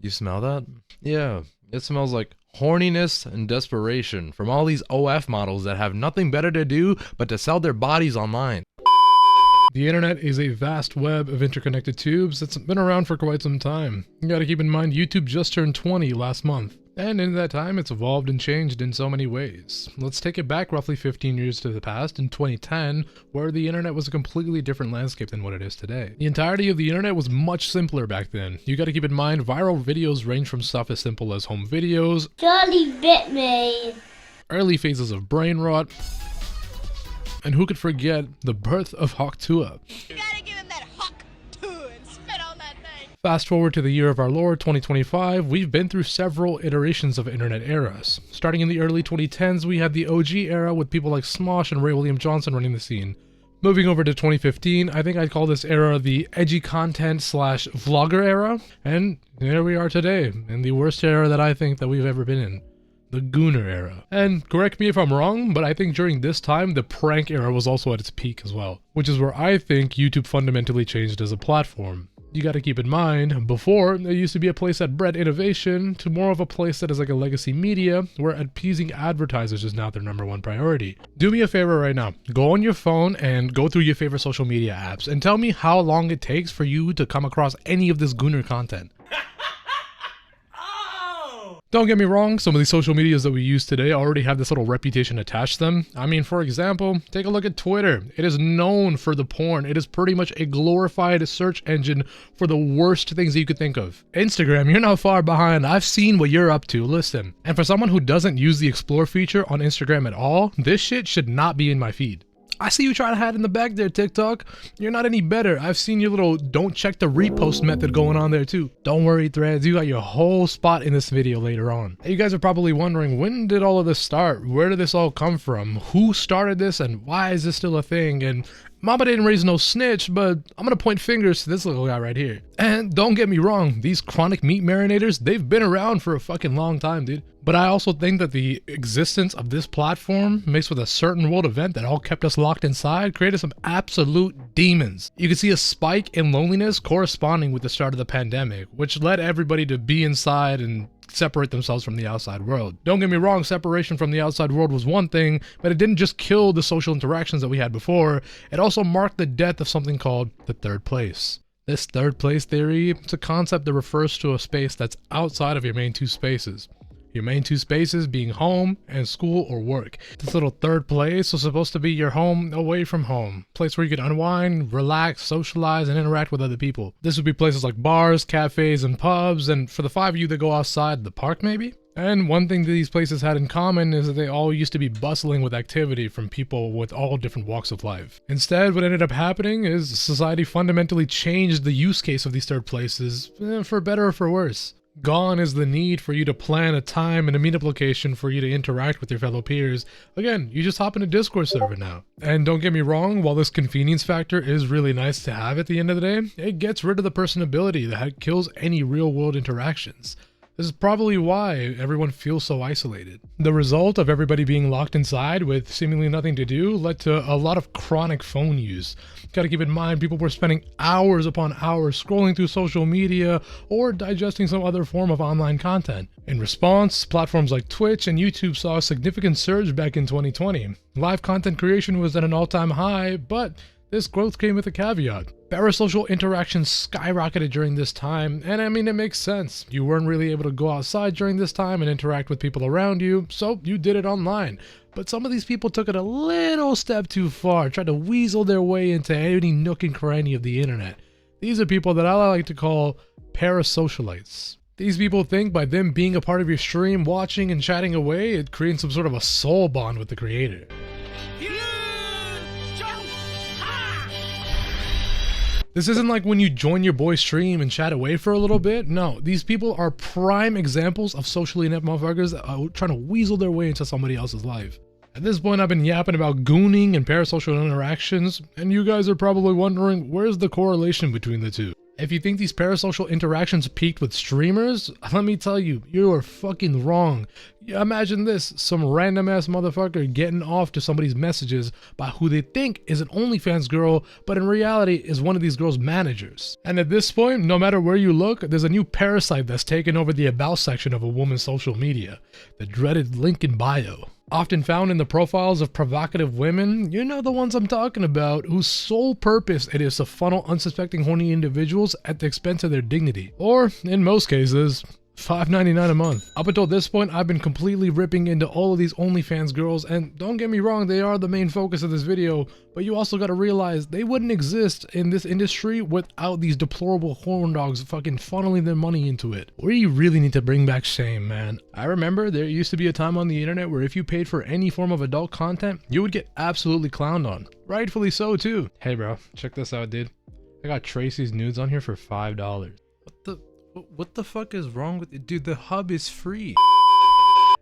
You smell that? Yeah, it smells like horniness and desperation from all these OF models that have nothing better to do but to sell their bodies online. The internet is a vast web of interconnected tubes that's been around for quite some time. You gotta keep in mind YouTube just turned 20 last month. And in that time, it's evolved and changed in so many ways. Let's take it back roughly 15 years to the past, in 2010, where the internet was a completely different landscape than what it is today. The entirety of the internet was much simpler back then. You gotta keep in mind, viral videos range from stuff as simple as home videos, Charlie bit me, early phases of brain rot, and who could forget the birth of Hawk-Tuah. You gotta give him that hawk too and spit on that thing. Fast forward to the year of our Lord, 2025, we've been through several iterations of internet eras. Starting in the early 2010s, we had the OG era with people like Smosh and Ray William Johnson running the scene. Moving over to 2015, I think I'd call this era the edgy content / vlogger era. And there we are today, in the worst era that I think that we've ever been in. The gooner era. And correct me if I'm wrong, but I think during this time, the prank era was also at its peak as well, which is where I think YouTube fundamentally changed as a platform. You gotta keep in mind, before, it used to be a place that bred innovation to more of a place that is like a legacy media, where appeasing advertisers is now their #1 priority. Do me a favor right now, go on your phone and go through your favorite social media apps and tell me how long it takes for you to come across any of this gooner content. Don't get me wrong, some of these social medias that we use today already have this little reputation attached to them. I mean, for example, take a look at Twitter. It is known for the porn. It is pretty much a glorified search engine for the worst things that you could think of. Instagram, you're not far behind. I've seen what you're up to, listen. And for someone who doesn't use the explore feature on Instagram at all, this shit should not be in my feed. I see you trying to hide in the back there, TikTok. You're not any better. I've seen your little don't check the repost method going on there too. Don't worry, Threads, you got your whole spot in this video later on. You guys are probably wondering, when did all of this start? Where did this all come from? Who started this and why is this still a thing? And Mama didn't raise no snitch, but I'm gonna point fingers to this little guy right here. And don't get me wrong, these chronic meat marinators, they've been around for a fucking long time, dude. But I also think that the existence of this platform, mixed with a certain world event that all kept us locked inside, created some absolute demons. You can see a spike in loneliness corresponding with the start of the pandemic, which led everybody to be inside and separate themselves from the outside world. Don't get me wrong, separation from the outside world was one thing, but it didn't just kill the social interactions that we had before, it also marked the death of something called the third place. This third place theory, it's a concept that refers to a space that's outside of your main two spaces. Your main two spaces being home and school or work. This little third place was supposed to be your home away from home. Place where you could unwind, relax, socialize, and interact with other people. This would be places like bars, cafes, and pubs, and for the 5 of you that go outside, the park maybe? And one thing that these places had in common is that they all used to be bustling with activity from people with all different walks of life. Instead, what ended up happening is society fundamentally changed the use case of these third places, for better or for worse. Gone is the need for you to plan a time and a meetup location for you to interact with your fellow peers. Again, you just hop in a Discord server now. And don't get me wrong, while this convenience factor is really nice to have at the end of the day, it gets rid of the personability that kills any real world interactions. This is probably why everyone feels so isolated. The result of everybody being locked inside with seemingly nothing to do led to a lot of chronic phone use. Gotta keep in mind, people were spending hours upon hours scrolling through social media or digesting some other form of online content. In response, platforms like Twitch and YouTube saw a significant surge back in 2020. Live content creation was at an all-time high, but this growth came with a caveat. Parasocial interactions skyrocketed during this time, and I mean, it makes sense. You weren't really able to go outside during this time and interact with people around you, so you did it online. But some of these people took it a little step too far, tried to weasel their way into any nook and cranny of the internet. These are people that I like to call parasocialites. These people think by them being a part of your stream, watching and chatting away, it creates some sort of a soul bond with the creator. This isn't like when you join your boy's stream and chat away for a little bit. No, these people are prime examples of socially inept motherfuckers that are trying to weasel their way into somebody else's life. At this point, I've been yapping about gooning and parasocial interactions, and you guys are probably wondering, where's the correlation between the two? If you think these parasocial interactions peaked with streamers, let me tell you, you are fucking wrong. Imagine this, some random ass motherfucker getting off to somebody's messages by who they think is an OnlyFans girl, but in reality is one of these girls' managers. And at this point, no matter where you look, there's a new parasite that's taken over the about section of a woman's social media, the dreaded link in bio. Often found in the profiles of provocative women, you know the ones I'm talking about, whose sole purpose it is to funnel unsuspecting horny individuals at the expense of their dignity. Or, in most cases, $5.99 a month. Up until this point, I've been completely ripping into all of these OnlyFans girls, and don't get me wrong, they are the main focus of this video, but you also gotta realize they wouldn't exist in this industry without these deplorable horn dogs fucking funneling their money into it. We really need to bring back shame, man. I remember there used to be a time on the internet where if you paid for any form of adult content, you would get absolutely clowned on. Rightfully so too. Hey bro, check this out, dude. I got Tracy's nudes on here for $5. What the fuck is wrong with it? Dude, the hub is free.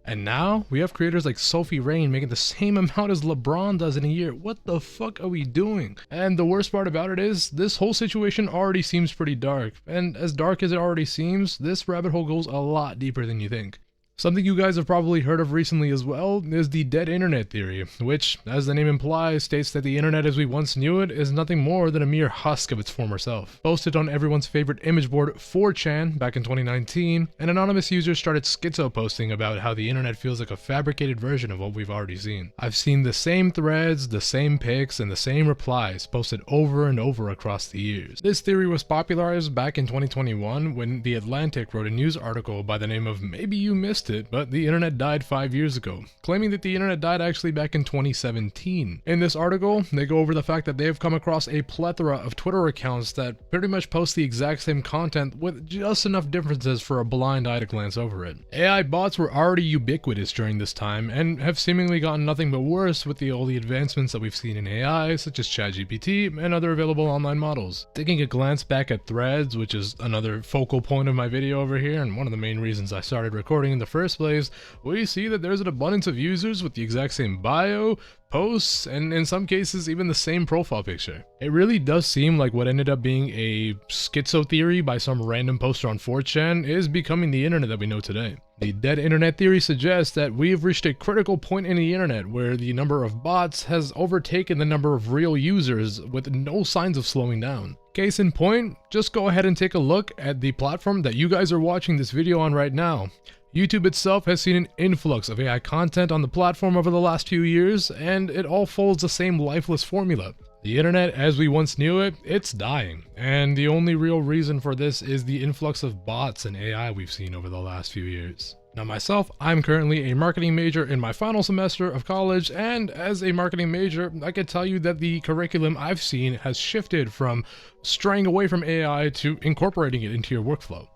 And now we have creators like Sophie Rain making the same amount as LeBron does in a year. What the fuck are we doing? And the worst part about it is this whole situation already seems pretty dark. And as dark as it already seems, this rabbit hole goes a lot deeper than you think. Something you guys have probably heard of recently as well is the dead internet theory, which, as the name implies, states that the internet as we once knew it is nothing more than a mere husk of its former self. Posted on everyone's favorite image board 4chan back in 2019, an anonymous user started schizo posting about how the internet feels like a fabricated version of what we've already seen. I've seen the same threads, the same pics, and the same replies posted over and over across the years. This theory was popularized back in 2021 when The Atlantic wrote a news article by the name of Maybe You Missed It, but the internet died 5 years ago, claiming that the internet died actually back in 2017. In this article, they go over the fact that they have come across a plethora of Twitter accounts that pretty much post the exact same content with just enough differences for a blind eye to glance over it. AI bots were already ubiquitous during this time and have seemingly gotten nothing but worse with all the advancements that we've seen in AI, such as ChatGPT and other available online models. Taking a glance back at Threads, which is another focal point of my video over here and one of the main reasons I started recording in the first place, we see that there's an abundance of users with the exact same bio, posts, and in some cases even the same profile picture. It really does seem like what ended up being a schizo theory by some random poster on 4chan is becoming the internet that we know today. The dead internet theory suggests that we've reached a critical point in the internet where the number of bots has overtaken the number of real users with no signs of slowing down. Case in point, just go ahead and take a look at the platform that you guys are watching this video on right now. YouTube itself has seen an influx of AI content on the platform over the last few years, and it all follows the same lifeless formula. The internet as we once knew it, it's dying, and the only real reason for this is the influx of bots and AI we've seen over the last few years. Now myself, I'm currently a marketing major in my final semester of college, and as a marketing major, I can tell you that the curriculum I've seen has shifted from straying away from AI to incorporating it into your workflow.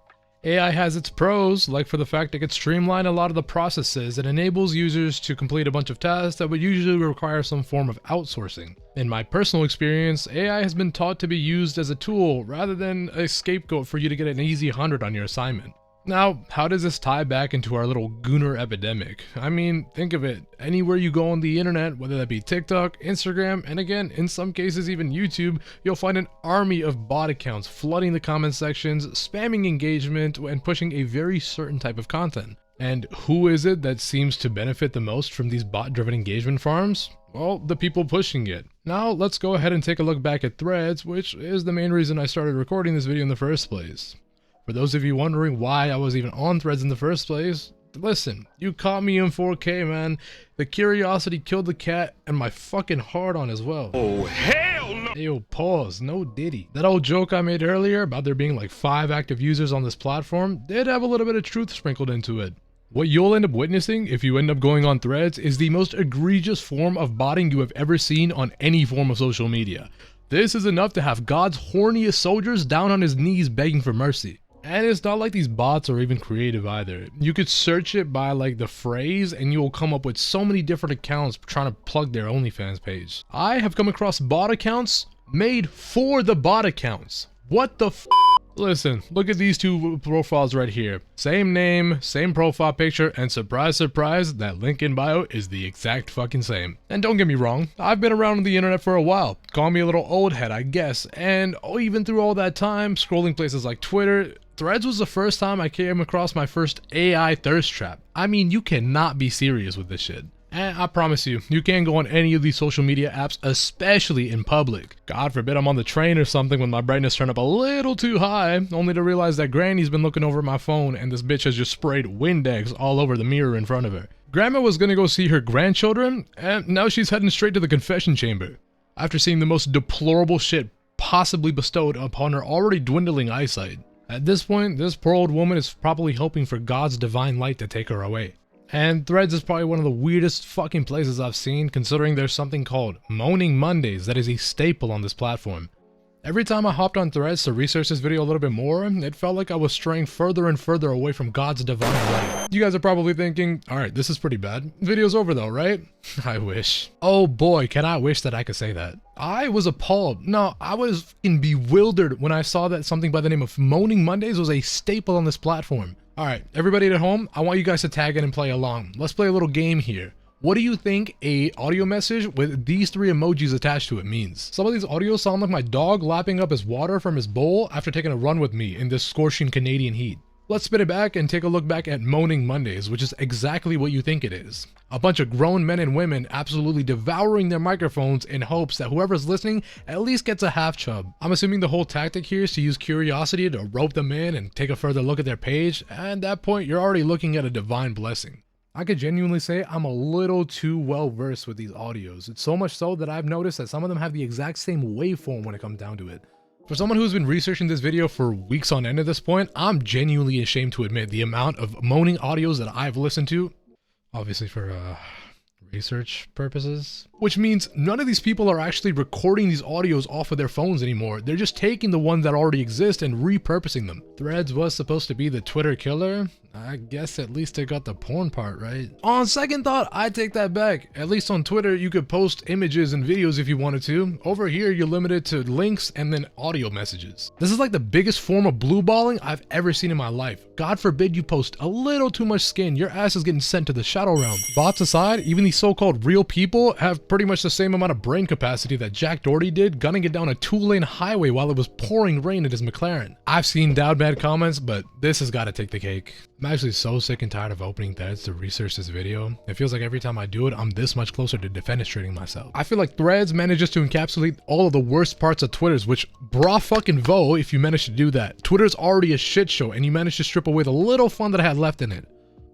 AI has its pros, like for the fact it can streamline a lot of the processes and enables users to complete a bunch of tasks that would usually require some form of outsourcing. In my personal experience, AI has been taught to be used as a tool rather than a scapegoat for you to get an easy 100 on your assignment. Now, how does this tie back into our little gooner epidemic? I mean, think of it. Anywhere you go on the internet, whether that be TikTok, Instagram, and again, in some cases even YouTube, you'll find an army of bot accounts flooding the comment sections, spamming engagement, and pushing a very certain type of content. And who is it that seems to benefit the most from these bot-driven engagement farms? Well, the people pushing it. Now, let's go ahead and take a look back at Threads, which is the main reason I started recording this video in the first place. For those of you wondering why I was even on Threads in the first place, listen, you caught me in 4K, man. The curiosity killed the cat and my fucking heart on as well. Oh, hell no! Hey, yo, pause, no diddy. That old joke I made earlier about there being like 5 active users on this platform did have a little bit of truth sprinkled into it. What you'll end up witnessing if you end up going on Threads is the most egregious form of botting you have ever seen on any form of social media. This is enough to have God's horniest soldiers down on his knees begging for mercy. And it's not like these bots are even creative either. You could search it by like the phrase and you'll come up with so many different accounts trying to plug their OnlyFans page. I have come across bot accounts made for the bot accounts. What the f? Listen, look at these two profiles right here. Same name, same profile picture, and surprise, surprise, that link in bio is the exact fucking same. And don't get me wrong, I've been around the internet for a while. Call me a little old head, I guess. And even through all that time, scrolling places like Twitter, Threads was the first time I came across my first AI thirst trap. I mean, you cannot be serious with this shit. And I promise you, you can't go on any of these social media apps, especially in public. God forbid I'm on the train or something with my brightness turned up a little too high, only to realize that Granny's been looking over my phone and this bitch has just sprayed Windex all over the mirror in front of her. Grandma was gonna go see her grandchildren, and now she's heading straight to the confession chamber, after seeing the most deplorable shit possibly bestowed upon her already dwindling eyesight. At this point, this poor old woman is probably hoping for God's divine light to take her away. And Threads is probably one of the weirdest fucking places I've seen, considering there's something called Moaning Mondays that is a staple on this platform. Every time I hopped on Threads to research this video a little bit more, it felt like I was straying further and further away from God's divine light. You guys are probably thinking, alright, this is pretty bad. Video's over though, right? I wish. Oh boy, can I wish that I could say that. I was appalled. No, I was fucking bewildered when I saw that something by the name of Moaning Mondays was a staple on this platform. Alright, everybody at home, I want you guys to tag in and play along. Let's play a little game here. What do you think a audio message with these three emojis attached to it means? Some of these audios sound like my dog lapping up his water from his bowl after taking a run with me in this scorching Canadian heat. Let's spin it back and take a look back at Moaning Mondays, which is exactly what you think it is. A bunch of grown men and women absolutely devouring their microphones in hopes that whoever's listening at least gets a half chub. I'm assuming the whole tactic here is to use curiosity to rope them in and take a further look at their page, and at that point you're already looking at a divine blessing. I could genuinely say I'm a little too well versed with these audios. It's so much so that I've noticed that some of them have the exact same waveform when it comes down to it. For someone who's been researching this video for weeks on end at this point, I'm genuinely ashamed to admit the amount of moaning audios that I've listened to. Obviously for research purposes. Which means none of these people are actually recording these audios off of their phones anymore. They're just taking the ones that already exist and repurposing them. Threads was supposed to be the Twitter killer. I guess at least it got the porn part right. On second thought, I take that back. At least on Twitter, you could post images and videos if you wanted to. Over here, you're limited to links and then audio messages. This is like the biggest form of blue balling I've ever seen in my life. God forbid you post a little too much skin, your ass is getting sent to the shadow realm. Bots aside, even these so-called real people have pretty much the same amount of brain capacity that Jack Doherty did gunning it down a 2-lane highway while it was pouring rain at his McLaren. I've seen Dowd bad comments, but this has got to take the cake. I'm actually so sick and tired of opening Threads to research this video. It feels like every time I do it, I'm this much closer to defenestrating myself. I feel like Threads manages to encapsulate all of the worst parts of Twitter's, which bra fucking vo if you manage to do that. Twitter's already a shit show and you manage to strip away the little fun that I had left in it.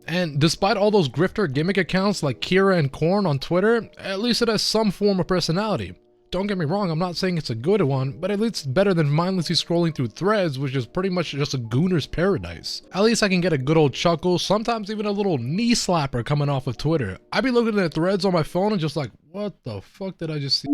And despite all those grifter gimmick accounts like Kira and Korn on Twitter, at least it has some form of personality. Don't get me wrong, I'm not saying it's a good one, but at least it's better than mindlessly scrolling through Threads, which is pretty much just a gooner's paradise. At least I can get a good old chuckle, sometimes even a little knee slapper coming off of Twitter. I'd be looking at Threads on my phone and just like, what the fuck did I just see?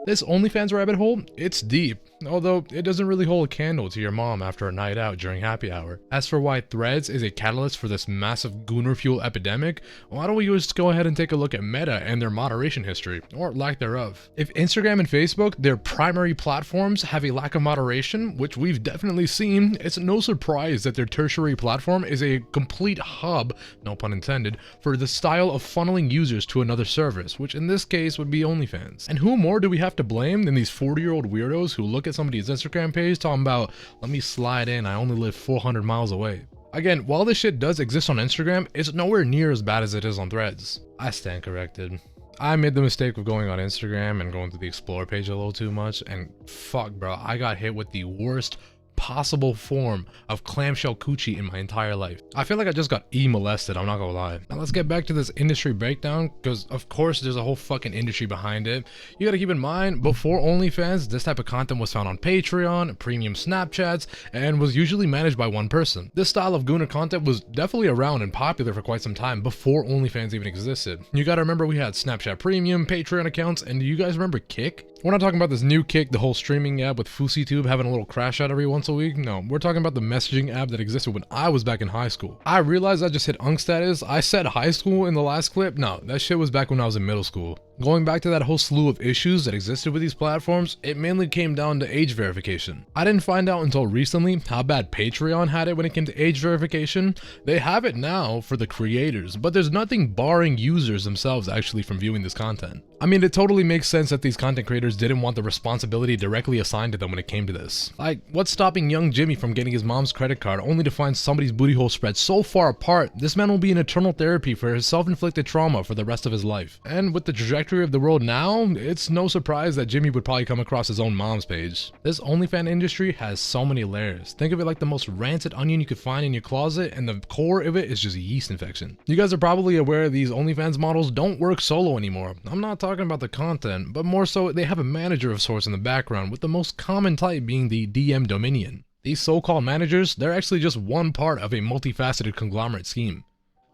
This OnlyFans rabbit hole, it's deep, although it doesn't really hold a candle to your mom after a night out during happy hour. As for why Threads is a catalyst for this massive gooner fuel epidemic, why don't we just go ahead and take a look at Meta and their moderation history, or lack thereof. If Instagram and Facebook, their primary platforms, have a lack of moderation, which we've definitely seen, it's no surprise that their tertiary platform is a complete hub, no pun intended, for the style of funneling users to another service, which in this case would be OnlyFans. And who more do we have to blame than these 40-year-old weirdos who look at somebody's Instagram page talking about, let me slide in, I only live 400 miles away. Again, while this shit does exist on Instagram, it's nowhere near as bad as it is on Threads. I stand corrected. I made the mistake of going on Instagram and going to the explore page a little too much, and fuck bro, I got hit with the worst possible form of clamshell coochie in my entire life. I feel like I just got molested, I'm not gonna lie. Now let's get back to this industry breakdown, because of course there's a whole fucking industry behind it. You gotta keep in mind, before OnlyFans, this type of content was found on Patreon, premium Snapchats, and was usually managed by one person. This style of gooner content was definitely around and popular for quite some time before OnlyFans even existed. You gotta remember we had Snapchat Premium, Patreon accounts, and do you guys remember Kick? We're not talking about this new Kick, the whole streaming app with FouseyTube having a little crash out every once a week. No, we're talking about the messaging app that existed when I was back in high school. I realized I just hit unk status. I said high school in the last clip. No, that shit was back when I was in middle school. Going back to that whole slew of issues that existed with these platforms, it mainly came down to age verification. I didn't find out until recently how bad Patreon had it when it came to age verification. They have it now for the creators, but there's nothing barring users themselves actually from viewing this content. I mean, it totally makes sense that these content creators didn't want the responsibility directly assigned to them when it came to this. Like, what's stopping young Jimmy from getting his mom's credit card only to find somebody's booty hole spread so far apart, this man will be in eternal therapy for his self-inflicted trauma for the rest of his life. And with the trajectory of the world now, it's no surprise that Jimmy would probably come across his own mom's page. This OnlyFans industry has so many layers. Think of it like the most rancid onion you could find in your closet, and the core of it is just a yeast infection. You guys are probably aware these OnlyFans models don't work solo anymore. I'm not talking about the content, but more so they have a manager of sorts in the background, with the most common type being the DM Dominion. These so-called managers, they're actually just one part of a multifaceted conglomerate scheme.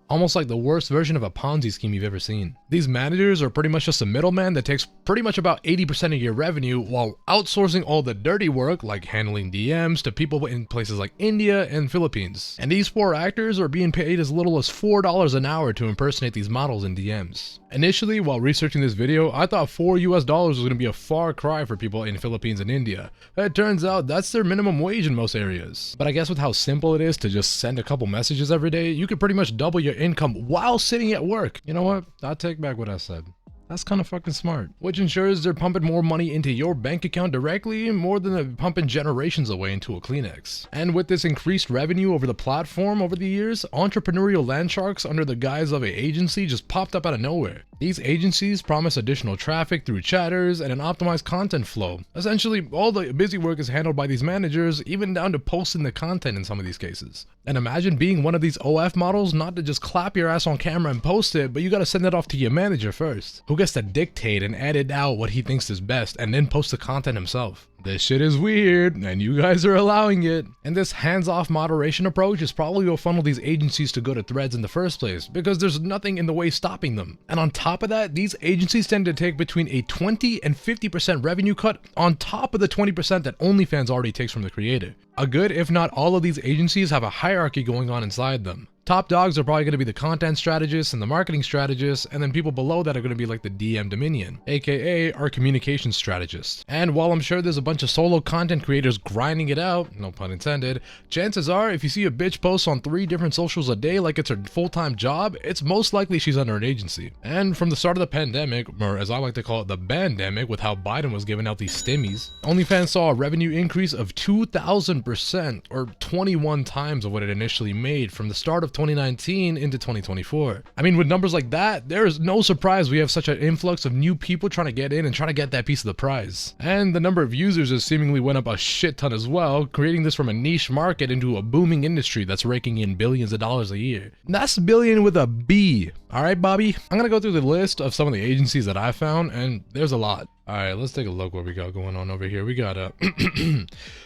Almost like the worst version of a Ponzi scheme you've ever seen. These managers are pretty much just a middleman that takes pretty much about 80% of your revenue while outsourcing all the dirty work like handling DMs to people in places like India and Philippines. And these poor actors are being paid as little as $4 an hour to impersonate these models in DMs. Initially, while researching this video, I thought $4 US was going to be a far cry for people in Philippines and India. It turns out that's their minimum wage in most areas. But I guess with how simple it is to just send a couple messages every day, you could pretty much double your income while sitting at work. You know what? I'll take back what I said. That's kind of fucking smart. Which ensures they're pumping more money into your bank account directly, more than they're pumping generations away into a Kleenex. And with this increased revenue over the platform over the years, entrepreneurial land sharks under the guise of an agency just popped up out of nowhere. These agencies promise additional traffic through chatters and an optimized content flow. Essentially, all the busy work is handled by these managers, even down to posting the content in some of these cases. And imagine being one of these OF models, not to just clap your ass on camera and post it, but you gotta send it off to your manager first, who gets to dictate and edit out what he thinks is best and then post the content himself. This shit is weird, and you guys are allowing it. And this hands-off moderation approach is probably what funneled these agencies to go to Threads in the first place, because there's nothing in the way stopping them. And on top of that, these agencies tend to take between a 20 and 50% revenue cut on top of the 20% that OnlyFans already takes from the creator. A good, if not all of these agencies have a hierarchy going on inside them. Top dogs are probably going to be the content strategists and the marketing strategists, and then people below that are going to be like the DM Dominion, aka our communication strategists. And while I'm sure there's a bunch of solo content creators grinding it out, no pun intended, chances are if you see a bitch post on 3 different socials a day like it's her full-time job, it's most likely she's under an agency. And from the start of the pandemic, or as I like to call it, the bandemic, with how Biden was giving out these stimmies, OnlyFans saw a revenue increase of 2,000%, or 21 times of what it initially made from the start of 2019 into 2024. I mean, with numbers like that, there is no surprise we have such an influx of new people trying to get in and trying to get that piece of the prize. And the number of users has seemingly went up a shit ton as well, creating this from a niche market into a booming industry that's raking in billions of dollars a year. And that's billion with a B. Alright, Bobby? I'm gonna go through the list of some of the agencies that I found, and there's a lot. Alright, let's take a look what we got going on over here. We got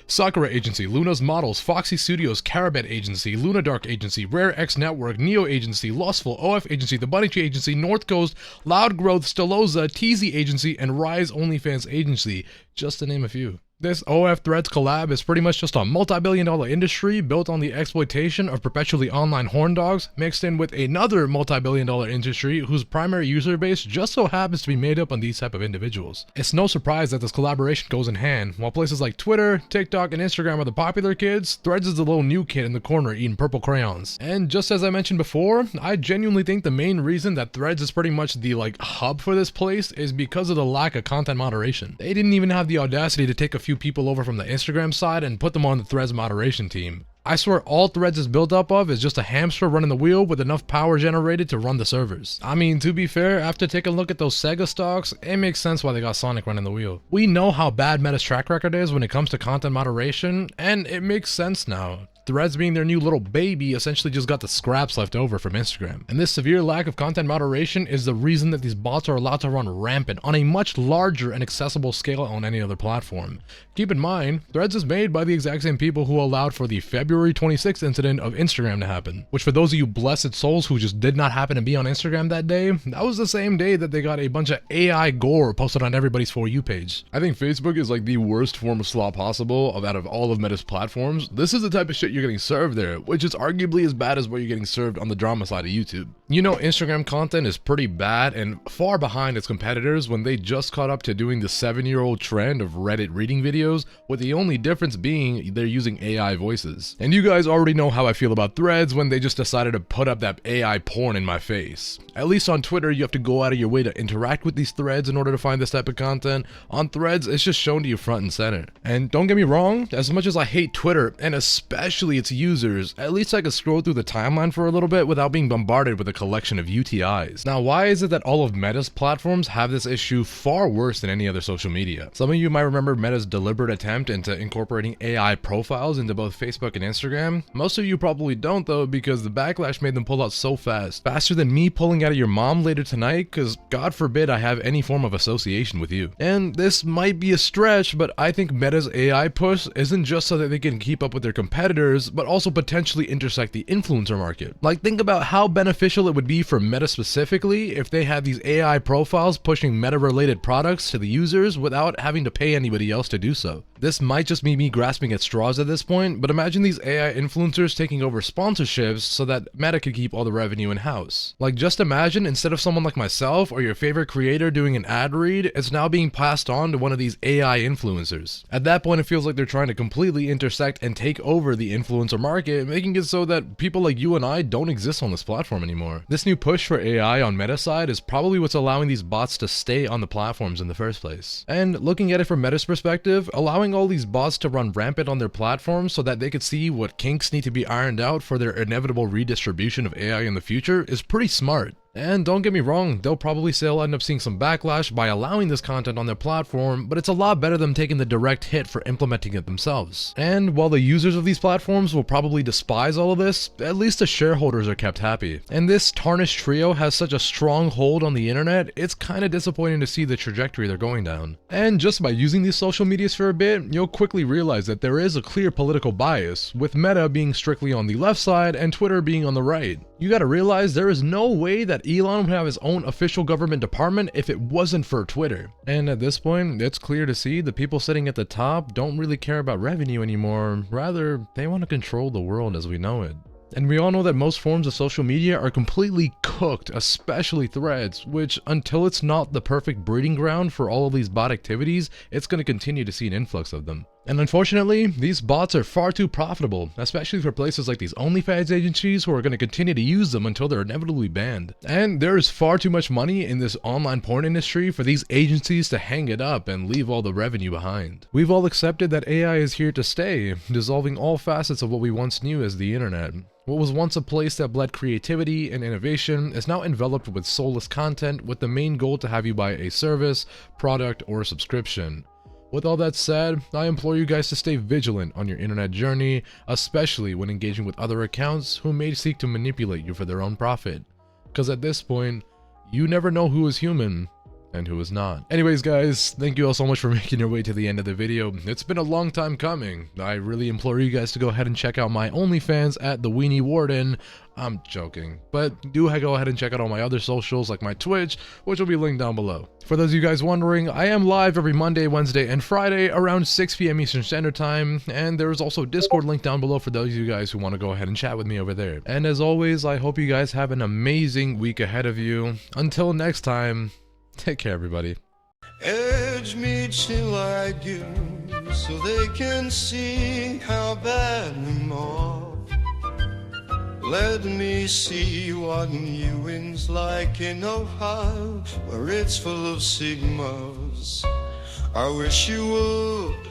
Sakura Agency, Luna's Models, Foxy Studios, Carabet Agency, Luna Dark Agency, Rare X Network, Neo Agency, Lustful, OF Agency, The Bunny Tree Agency, North Coast, Loud Growth, Stiloza, TZ Agency, and Rise OnlyFans Agency, just to name a few. This OF Threads collab is pretty much just a multi-billion-dollar industry built on the exploitation of perpetually online horn dogs, mixed in with another multi-billion-dollar industry whose primary user base just so happens to be made up on these type of individuals. It's no surprise that this collaboration goes in hand. While places like Twitter, TikTok, and Instagram are the popular kids, Threads is the little new kid in the corner eating purple crayons. And just as I mentioned before, I genuinely think the main reason that Threads is pretty much the hub for this place is because of the lack of content moderation. They didn't even have the audacity to take a few people over from the Instagram side and put them on the Threads moderation team. I swear all Threads is built up of is just a hamster running the wheel with enough power generated to run the servers. I mean, to be fair, after taking a look at those Sega stocks, it makes sense why they got Sonic running the wheel. We know how bad Meta's track record is when it comes to content moderation, and it makes sense now. Threads being their new little baby essentially just got the scraps left over from Instagram. And this severe lack of content moderation is the reason that these bots are allowed to run rampant on a much larger and accessible scale on any other platform. Keep in mind, Threads is made by the exact same people who allowed for the February 26th incident of Instagram to happen. Which, for those of you blessed souls who just did not happen to be on Instagram that day, that was the same day that they got a bunch of AI gore posted on everybody's For You page. I think Facebook is like the worst form of slop possible out of all of Meta's platforms. This is the type of shit you're getting served there, which is arguably as bad as what you're getting served on the drama side of YouTube. You know, Instagram content is pretty bad and far behind its competitors when they just caught up to doing the 7-year-old trend of Reddit reading videos, with the only difference being they're using AI voices. And you guys already know how I feel about Threads when they just decided to put up that AI porn in my face. At least on Twitter, you have to go out of your way to interact with these threads in order to find this type of content. On Threads, it's just shown to you front and center. And don't get me wrong, as much as I hate Twitter, and especially its users, at least I could scroll through the timeline for a little bit without being bombarded with a collection of UTIs. Now, why is it that all of Meta's platforms have this issue far worse than any other social media? Some of you might remember Meta's deliberate attempt into incorporating AI profiles into both Facebook and Instagram. Most of you probably don't though, because the backlash made them pull out so fast. Faster than me pulling out of your mom later tonight, because God forbid I have any form of association with you. And this might be a stretch, but I think Meta's AI push isn't just so that they can keep up with their competitors, but also potentially intersect the influencer market. Like, think about how beneficial it would be for Meta specifically if they had these AI profiles pushing Meta-related products to the users without having to pay anybody else to do so. This might just be me grasping at straws at this point, but imagine these AI influencers taking over sponsorships so that Meta could keep all the revenue in-house. Like, just imagine instead of someone like myself or your favorite creator doing an ad read, it's now being passed on to one of these AI influencers. At that point, it feels like they're trying to completely intersect and take over the influencer market, making it so that people like you and I don't exist on this platform anymore. This new push for AI on Meta side is probably what's allowing these bots to stay on the platforms in the first place. And looking at it from Meta's perspective, allowing all these bots to run rampant on their platforms so that they could see what kinks need to be ironed out for their inevitable redistribution of AI in the future is pretty smart. And don't get me wrong, they'll probably still end up seeing some backlash by allowing this content on their platform, but it's a lot better than taking the direct hit for implementing it themselves. And while the users of these platforms will probably despise all of this, at least the shareholders are kept happy. And this tarnished trio has such a strong hold on the internet, it's kinda disappointing to see the trajectory they're going down. And just by using these social medias for a bit, you'll quickly realize that there is a clear political bias, with Meta being strictly on the left side and Twitter being on the right. You gotta realize there is no way that Elon would have his own official government department if it wasn't for Twitter. And at this point, it's clear to see the people sitting at the top don't really care about revenue anymore. Rather, they want to control the world as we know it. And we all know that most forms of social media are completely cooked, especially Threads, which until it's not the perfect breeding ground for all of these bot activities, it's going to continue to see an influx of them. And unfortunately, these bots are far too profitable, especially for places like these OnlyFans agencies who are going to continue to use them until they're inevitably banned. And there is far too much money in this online porn industry for these agencies to hang it up and leave all the revenue behind. We've all accepted that AI is here to stay, dissolving all facets of what we once knew as the internet. What was once a place that bled creativity and innovation is now enveloped with soulless content with the main goal to have you buy a service, product, or subscription. With all that said, I implore you guys to stay vigilant on your internet journey, especially when engaging with other accounts who may seek to manipulate you for their own profit. Because at this point, you never know who is human and who is not. Anyways guys, thank you all so much for making your way to the end of the video. It's been a long time coming. I really implore you guys to go ahead and check out my OnlyFans at the Weenie Warden. I'm joking, but do go ahead and check out all my other socials like my Twitch, which will be linked down below. For those of you guys wondering, I am live every Monday, Wednesday, and Friday around 6 p.m. Eastern Standard Time, and there is also a Discord link down below for those of you guys who want to go ahead and chat with me over there. And as always, I hope you guys have an amazing week ahead of you. Until next time, take care everybody. Edge me till I do, so they can see how badly morphed. Let me see what Ewing's like in Ohio, where it's full of sigmas. I wish you would